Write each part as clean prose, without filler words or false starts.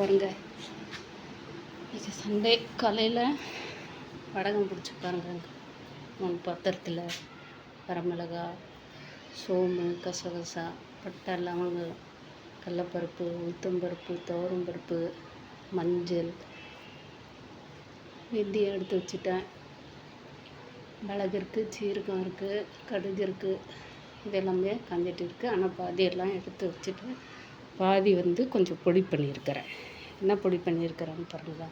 பாருங்கள். இது சண்டே காலையில் வடகம் பிடிச்சி பாருங்க. 3 பாத்திரத்தில் வரமிளகா, சோம்பு, கசகசா, பட்டை, லவங்கம், கடலப்பருப்பு, உளுத்தம்பருப்பு, துவரம்பருப்பு, மஞ்சள், வெந்தயம் எடுத்து வச்சுட்டேன். மிளகு இருக்குது, சீரகம் இருக்குது, கடுகு இருக்குது. இது எல்லாமே காஞ்சிட்டு இருக்குது. ஆனால் பாதியெல்லாம் எடுத்து வச்சுட்டு பாதி கொஞ்சம் பொடி பண்ணியிருக்கிறேன். என்ன பொடி பண்ணியிருக்கிறேன்னு பாருங்கள்.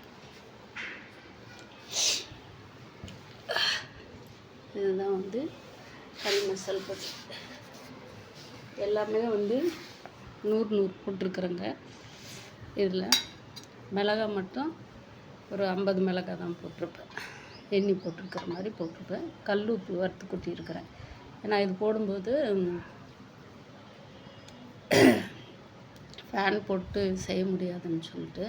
இதுதான் கறி மசால் பொடி. எல்லாமே 100 போட்டிருக்குறேங்க. இதில் மிளகாய் மட்டும் ஒரு 50 மிளகாய் தான் போட்டிருப்பேன். எண்ணி போட்டிருக்கிற மாதிரி போட்டிருப்பேன். கல் உப்பு வறுத்து கொட்டியிருக்கிறேன். ஏன்னா இது போடும்போது ஃபேன் போட்டு செய்ய முடியாதுன்னு சொல்லிட்டு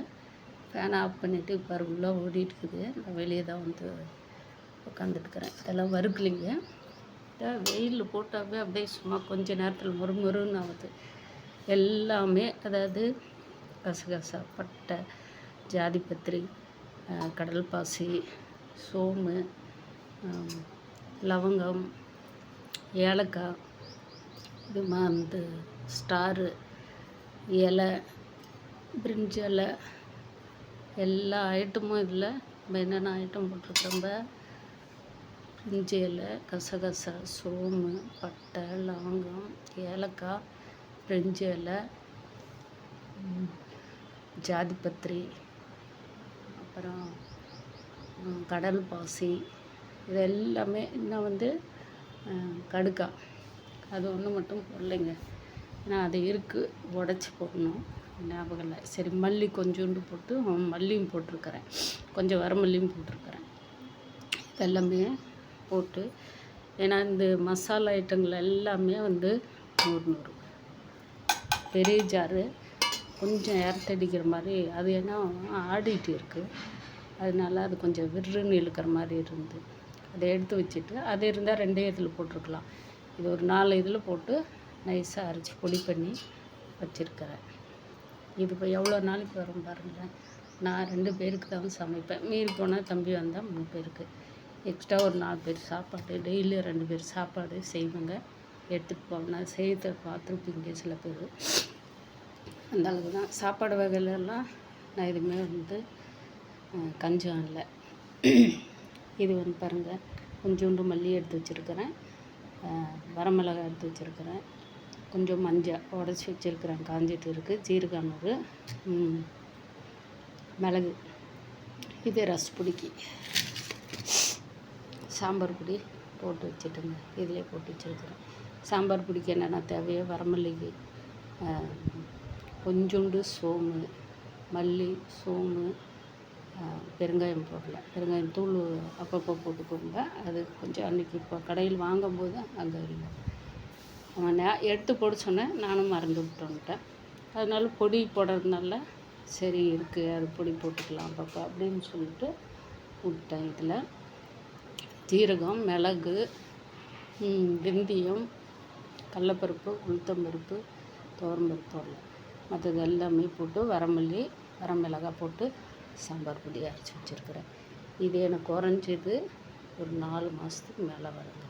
ஃபேனை ஆஃப் பண்ணிவிட்டு இப்போ உள்ளே ஓடிட்டு இருக்குது. நான் வெளியே தான் உட்காந்துட்டுக்கிறேன். இதெல்லாம் வறுக்கலிங்க. வெயிலில் போட்டாவே அப்படியே சும்மா கொஞ்ச நேரத்தில் மொறுன்னு ஆகுது எல்லாமே. அதாவது கசகசா, பட்டை, ஜாதிபத்திரி, கடல் பாசி, சோம்பு, லவங்கம், ஏலக்காய், இது ஸ்டாரு இலை, பிரிஞ்சி இலை, எல்லா ஐட்டமும் இதில் என்னென்ன ஐட்டம் போட்டிருக்கிறோம்ப. பிரிஞ்சி இலை, கசகசா, சோம்பு, பட்டை, லவங்கம், ஏலக்காய், பிரிஞ்சி இலை, ஜாதிபத்திரி, அப்புறம் கடல் பாசி, இது எல்லாமே. இன்னும் கடுக்காய் அது ஒன்று மட்டும் போடலைங்க. ஏன்னா அது இருக்குது, உடச்சி போடணும், ஞாபகம் இல்லை. சரி, மல்லி கொஞ்சோண்டு போட்டு மல்லியும் போட்டிருக்கிறேன், கொஞ்சம் வரமல்லியும் போட்டிருக்கிறேன். இதெல்லாமே போட்டு, ஏன்னா இந்த மசாலா ஐட்டங்கள் எல்லாமே 100 பெரிய ஜாரு கொஞ்சம் ஏர்த்தடிக்கிற மாதிரி. அது ஏன்னா ஆடிட்டு இருக்குது, அதனால அது கொஞ்சம் விற்றுன்னு இழுக்கிற மாதிரி இருந்து அதை எடுத்து வச்சுட்டு, அது இருந்தால் 2 இதில் போட்டிருக்கலாம். இது ஒரு 4 இதில் போட்டு நைஸாக அரைச்சி பொடி பண்ணி வச்சுருக்கிறேன். இது இப்போ எவ்வளோ நாளைக்கு வரும் பாருங்களேன். நான் 2 பேருக்கு தான் சமைப்பேன். மீறி போனால் தம்பி வந்தால் 3 பேருக்கு, எக்ஸ்ட்ரா ஒரு 4 பேர் சாப்பாடு, டெய்லி 2 பேர் சாப்பாடு செய்வேங்க. எடுத்துகிட்டு போவேன். செய்த பார்த்துருப்பீங்க சில பேர். அந்த அளவுக்கு தான். சாப்பாடு வகையிலலாம் நான் எதுவுமே கஞ்சம் இல்லை. இது பாருங்கள், கொஞ்சோண்டு மல்லி எடுத்து வச்சுருக்கிறேன், வரமிளகாய் எடுத்து வச்சுருக்கிறேன், கொஞ்சம் மஞ்சள் உடச்சி வச்சுருக்கிறேன், காஞ்சிட்டு இருக்குது, ஜீரகம், மிளகு, இது ரசப்பொடிக்கு சாம்பார் பொடி போட்டு வச்சுட்டுங்க. இதிலே போட்டு வச்சுருக்கிறேன். சாம்பார் பொடிக்கு என்னென்ன தேவையோ வரமல்லிக்கு கொஞ்சோண்டு சோம்பு, மல்லி, சோம்பு, பெருங்காயம் போடல, பெருங்காயம் தூள் அப்பப்போ போட்டுக்கோங்க. அது கொஞ்சம் அன்றைக்கி இப்போ கடையில் வாங்கும்போது அங்கே இல்லை, அவன் எடுத்து போட சொன்னேன், நானும் மறந்து விட்டுன்ட்டேன். அதனால பொடி போடுறதுனால சரி இருக்குது, அது பொடி போட்டுக்கலாம் அப்பப்போ அப்படின்னு சொல்லிட்டு விட்டேன். இதில் ஜீரகம், மிளகு, வெந்தயம், கடலப்பருப்பு, உளுத்தம்பருப்பு, துவரம்பருப்பு போடல, மற்றது எல்லாமே போட்டு வரமல்லி, வரமிளகாய் போட்டு சாம்பார் பொடி அரைச்சி வச்சுருக்கிறேன். இது எனக்கு குறைஞ்சது ஒரு 4 மாதத்துக்கு மேலே வருங்க.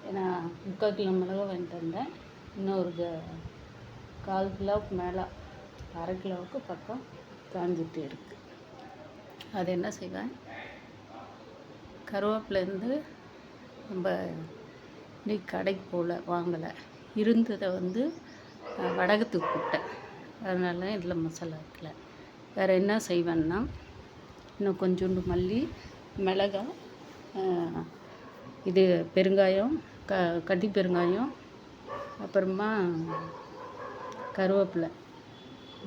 ஏன்னா 3/4 கிலோ மிளகா வாங்கிட்டு வந்தேன். இன்னும் ஒரு 1/4 கிலோவுக்கு மேலே, 1/2 கிலோவுக்கு பக்கம் காஞ்சிட்டு இருக்குது. அது என்ன செய்வேன், கருவேப்பிலேருந்து நம்ம இன்னைக்கு கடைக்கு போகல, வாங்கலை, இருந்ததை வடகத்துக்கு போட்டேன். அதனால இதில் மசாலா இருக்கல. வேறு என்ன செய்வேன்னா, இன்னும் கொஞ்சோண்டு மல்லி, மிளகாய், இது பெருங்காயம், கட்டி பெருங்காயம், அப்புறமா கருவேப்பிலை,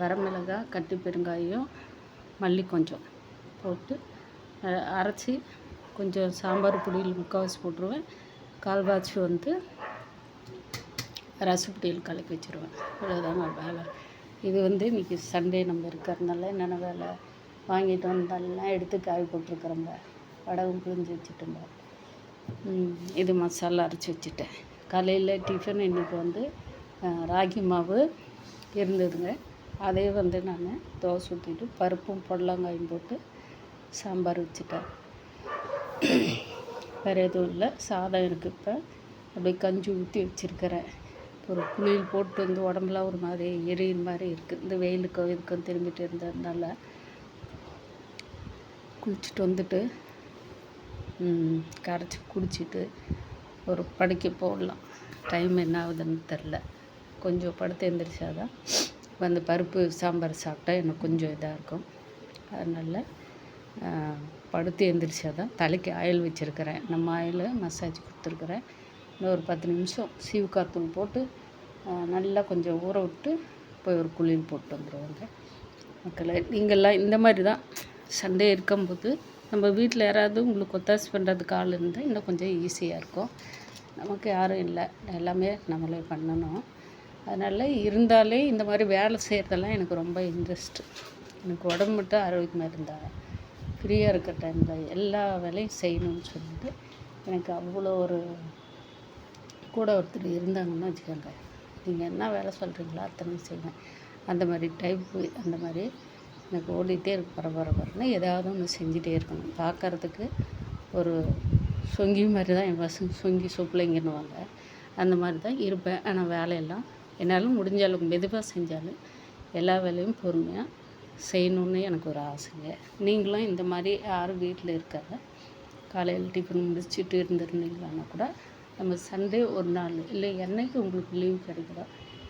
வரமிளகாய், கட்டி பெருங்காயம், மல்லி கொஞ்சம் போட்டு அரைச்சி கொஞ்சம் சாம்பார் பொடியில் முக்கால்வாசி போட்டுருவேன். கால்வாசி ரசப்பொடியில் கலக்கி வச்சுருவேன். இவ்வளோதாங்க வேலை. இது இன்றைக்கி சண்டே நம்ம இருக்கிறதுனால என்னென்ன வேலை, வாங்கிட்டு வந்தாலாம் எடுத்து காய் போட்டிருக்கிறோங்க, வடகம் புழிஞ்சு வச்சுட்டோங்க. இது மசாலா அரைச்சி வச்சுட்டேன். காலையில் டிஃபன் இன்றைக்கி ராகி மாவு இருந்ததுங்க, அதே வந்து நான் தோசை ஊற்றிட்டு பருப்பும் பொடலங்காயும் போட்டு சாம்பார் வச்சுட்டேன். வேறு எதுவும் இல்லை. சாதம் இருக்குது. இப்போ அப்படியே கஞ்சி ஊற்றி வச்சுருக்கிறேன். ஒரு குளியல் போட்டு வந்து உடம்புலாம் ஒரு மாதிரி எரியிற மாதிரி இருக்குது. இந்த வெயிலுக்கும் இதுக்கும் திரும்பிட்டு இருந்ததுனால குளிச்சுட்டு வந்துட்டு கரைச்சி குடிச்சிட்டு ஒரு படுக்கை போடலாம். டைம் என்ன ஆகுதுன்னு தெரில. கொஞ்சம் படுத்து எழுந்திரிச்சாதான் வந்து பருப்பு சாம்பார் சாப்பிட்டா எனக்கு கொஞ்சம் இதாக இருக்கும். அதனால் படுத்து எழுந்திரிச்சாதான் தலைக்கு ஆயில் வச்சுருக்கிறேன். நம்ம ஆயில் மசாஜ் கொடுத்துருக்குறேன். இன்னும் ஒரு 10 நிமிஷம் சீவுக்காத்தூள் போட்டு நல்லா கொஞ்சம் ஊற விட்டு போய் ஒரு குளியல் போட்டு வந்துடுவாங்க. மக்களை நீங்கள்லாம் இந்த மாதிரி தான் சண்டே இருக்கும்போது நம்ம வீட்டில் யாராவது உங்களுக்கு ஒத்தாசை பண்ணுறதுக்கு ஆள் இருந்தால் இன்னும் கொஞ்சம் ஈஸியாக இருக்கும். நமக்கு யாரும் இல்லை, எல்லாமே நம்மளே பண்ணணும். அதனால் இருந்தாலே இந்த மாதிரி வேலை செய்கிறதெல்லாம் எனக்கு ரொம்ப இன்ட்ரெஸ்ட்டு. எனக்கு உடம்பு மட்டும் ஆரோக்கியமாக இருந்தால் ஃப்ரீயாக இருக்கிற டைமில் எல்லா வேலையும் செய்யணும்னு சொல்லிட்டு எனக்கு அவ்வளோ ஒரு கூட ஒருத்தர் இருந்தாங்கன்னு வச்சுக்கோங்க. நீங்கள் என்ன வேலை சொல்கிறீங்களோ அத்தனையும் செய்வேன். அந்த மாதிரி டைப்பு அந்த மாதிரி எனக்கு ஓடிட்டே இருக்கு. பரபரன்னு ஏதாவது ஒன்று செஞ்சுட்டே இருக்கணும். பார்க்குறதுக்கு ஒரு சொங்கி மாதிரி தான் என் பசங்க சொங்கி சொப்பிள்ளைங்கன்னுவாங்க. அந்த மாதிரி தான் இருப்பேன். ஆனால் வேலையெல்லாம் என்னால் முடிஞ்ச அளவுக்கு மெதுவாக செஞ்சாலும் எல்லா வேலையும் பொறுமையாக செய்யணுன்னு எனக்கு ஒரு ஆசைங்க. நீங்களும் இந்த மாதிரி யாரும் வீட்டில் இருக்காங்க காலையில் டிஃபன் முடிச்சுட்டு இருந்துருந்தீங்களான்னா கூட நம்ம சண்டே ஒரு நாள் இல்லை என்னைக்கு உங்களுக்கு லீவ் கிடைக்குதோ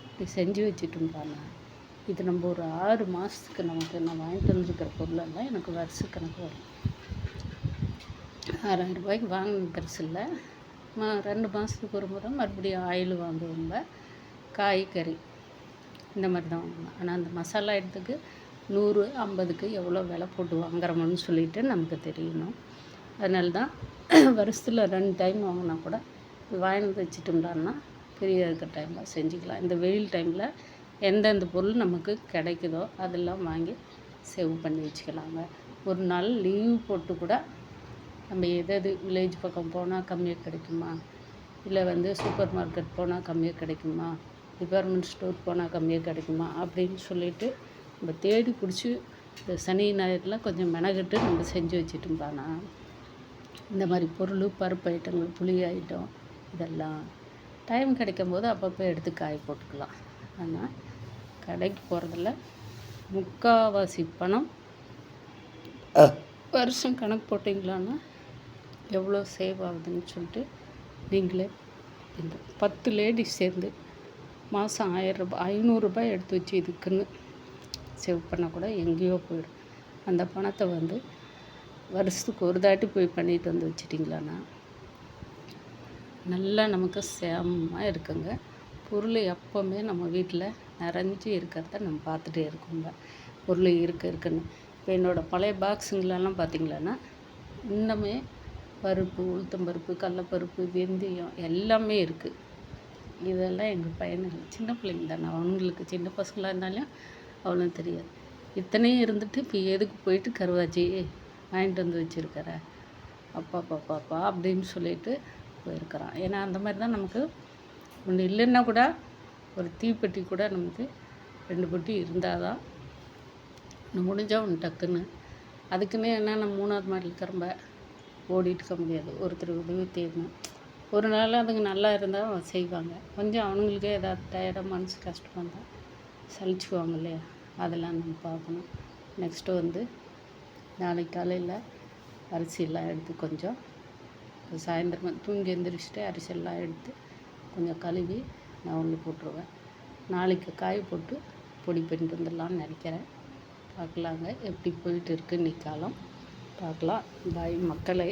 இப்படி செஞ்சு வச்சுட்டோம்பாண்ணா இது நம்ம ஒரு 6 மாதத்துக்கு நமக்கு நான் வாங்கிட்டு வந்துருக்கிற பொருளெல்லாம் எனக்கு வருஷ கணக்கு வரும். 6000 ரூபாய்க்கு வாங்கின பெருசு இல்லை. 2 மாதத்துக்கு ஒரு முறை மறுபடியும் ஆயில் வாங்குவோங்க. காய்கறி இந்த மாதிரி தான் வாங்கணும். ஆனால் அந்த மசாலா இடத்துக்கு 100 50க்கு எவ்வளோ விலை போட்டு வாங்குறோம்னு சொல்லிட்டு நமக்கு தெரியணும். அதனால தான் வருஷத்தில் 2 டைம் வாங்கினா கூட வாங்கிட்டு வச்சுட்டோம்டான்னா ஃப்ரீயாக இருக்கிற டைமில் செஞ்சுக்கலாம். இந்த வெயில் டைமில் எந்தெந்த பொருள் நமக்கு கிடைக்குதோ அதெல்லாம் வாங்கி சேவ் பண்ணி வச்சுக்கலாங்க. ஒரு நாள் லீவ் போட்டு கூட நம்ம எது வில்லேஜ் பக்கம் போனால் கம்மியாக கிடைக்குமா, இல்லை வந்து சூப்பர் மார்க்கெட் போனால் கம்மியாக கிடைக்குமா, டிபார்ட்மெண்ட் ஸ்டோர் போனால் கம்மியாக கிடைக்குமா அப்படின்னு சொல்லிட்டு நம்ம தேடி பிடிச்சி இந்த சனி ஞாயிறுலாம் கொஞ்சம் மெனக்கட்டு நம்ம செஞ்சு வச்சுட்டோம்பானா இந்த மாதிரி பொருள் பருப்பு ஐட்டங்கள் புளி ஐட்டம் இதெல்லாம் டைம் கிடைக்கும் போது அப்பப்போ எடுத்து காய போட்டுக்கலாம். ஆனால் கடைக்கு போகிறதில்ல. முக்கால்வாசி பணம் வருஷம் கணக்கு போட்டிங்களான்னா எவ்வளோ சேவ் ஆகுதுன்னு சொல்லிட்டு நீங்களே இந்த 10 லேடிஸ் சேர்ந்து மாதம் 1000 ரூபாய் 500 ரூபாய் எடுத்து வச்சு இதுக்குன்னு சேவ் பண்ணால் கூட எங்கேயோ போயிடும். அந்த பணத்தை வந்து வருஷத்துக்கு ஒரு தாட்டி போய் பண்ணிட்டு வந்து வச்சிட்டிங்களான்னா நல்லா நமக்கு சேமமாக இருக்குங்க. பொருள் எப்போவுமே நம்ம வீட்டில் நிறைஞ்சி இருக்கிறத நம்ம பார்த்துட்டே இருக்கோங்க. பொருள் இருக்குன்னு இப்போ என்னோடய பழைய பாக்ஸுங்களெல்லாம் பார்த்திங்களான்னா இன்னுமே பருப்பு உளுத்தம்பருப்பு கடலப்பருப்பு வெந்தயம் எல்லாமே இருக்குது. இதெல்லாம் எங்கள் பையனுக்கு சின்ன பிள்ளைங்க தானே, அவங்களுக்கு சின்ன பசங்களாக இருந்தாலும் அவ்வளோ தெரியாது. இத்தனையும் இருந்துட்டு இப்போ எதுக்கு போயிட்டு கருவாச்சி வாங்கிட்டு வந்து வச்சுருக்கிற அப்பா அப்படின்னு சொல்லிட்டு போயிருக்கிறான். ஏன்னா அந்த மாதிரி தான் நமக்கு ஒன்று இல்லைன்னா கூட ஒரு தீப்பெட்டி கூட நமக்கு 2 பெட்டி இருந்தால் தான் ஒன்று முடிஞ்சால் ஒன்று டக்குன்னு அதுக்குன்னே என்ன நம்ம 3வது மாடல் இருக்கிறம்ப ஓடிட்டு இருக்க முடியாது. ஒருத்தர் உதவி தேடணும். ஒரு நாள் அதுங்க நல்லா இருந்தால் செய்வாங்க. கொஞ்சம் அவனுங்களுக்கே ஏதாவது டயர்டாக மனசு கஷ்டமாக இருந்தால் சலிச்சுக்குவாங்க இல்லையா, அதெல்லாம் நம்ம பார்க்கணும். நெக்ஸ்ட்டு வந்து நாளைக்கு காலையில் அரிசியெல்லாம் எடுத்து கொஞ்சம் சாயந்தரமாக தூங்கி எழுந்திரிச்சிட்டு அரிசியெல்லாம் எடுத்து கொஞ்சம் கழுவி நான் ஒன்று போட்டுருவேன். நாளைக்கு காய போட்டு பொடி பண்ணிட்டு வந்துடலான்னு நினைக்கிறேன். பார்க்கலாங்க எப்படி போயிட்டு இருக்கு இன்னைக்கு காலம். பார்க்கலாம். பாய் மக்களே.